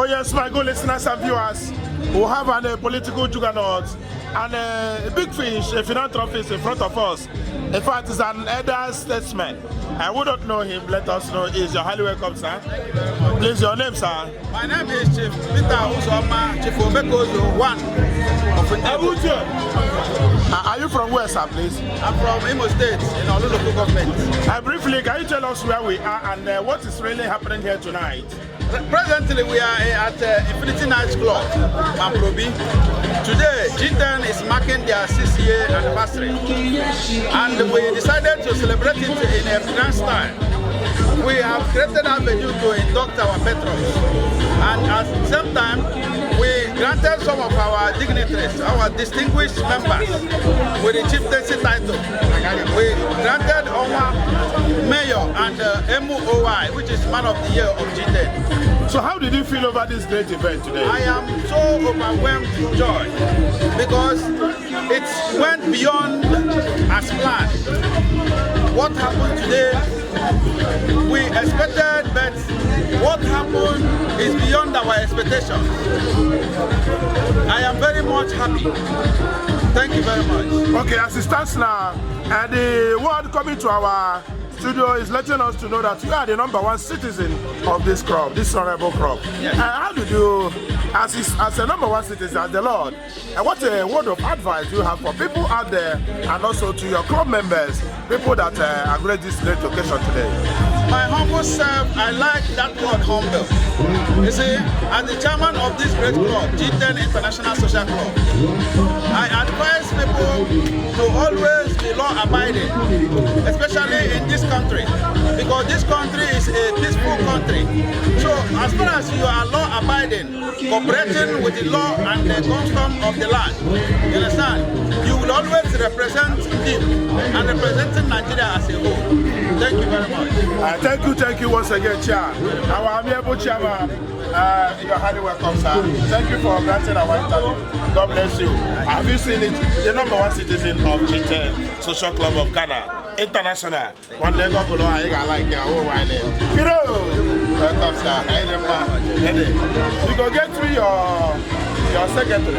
yes, my good listeners and viewers, we have a political juggernaut and a big fish, a philanthropist in front of us. In fact, he's an elder statesman. And we don't know him, let us know. He's your highly welcome, sir. Thank you very much. Please, your name, sir. My name is Chief Peter Uzoma, Chief Obekozo 1 of Ndebo. Are you from where, sir, please? I'm from Imo State, in our local government. Briefly, can you tell us where we are and what is really happening here tonight? Presently, we are at Infinity Night Club, Mamprobi. Today, G10 is marking their 6th year anniversary, and we decided to celebrate it in a grand style. We have created an avenue to induct our patrons, and at the same time, we granted some of our dignitaries, our distinguished members, with the chieftaincy title. We granted our mayor and MOI, which is Man of the Year of G10. So how did you feel over this great event today? I am so overwhelmed with joy because it went beyond as planned. What happened today, we expected, but what happened is beyond our expectations. I am very much happy. Thank you very much. Okay, as it stands now, the word coming to our studio is letting us to know that you are the #1 citizen of this crop, this honorable crop. Yes. How did you, as a #1 citizen, as the Lord, what a word of advice you have for people out there and also to your club members, people that agree this great occasion today? My humble self, I like that word humble. You see, as the chairman of this great club, G10 International Social Club, I advise people to always be law-abiding, especially in this country, because this country is a peaceful country. So, as far as you are law-abiding, cooperating with the law and the custom of the land, you understand, you will always represent them and representing Nigeria as a whole. Thank you very much. Thank you once again, Chair. Our amiable chairman, you're highly welcome, sir. Thank you for granting our interview. God bless you. Have you seen it? The #1 citizen of G10 Social Club of Ghana, International. One day, God below, Igalike, welcome, sir. You go get through your secretary.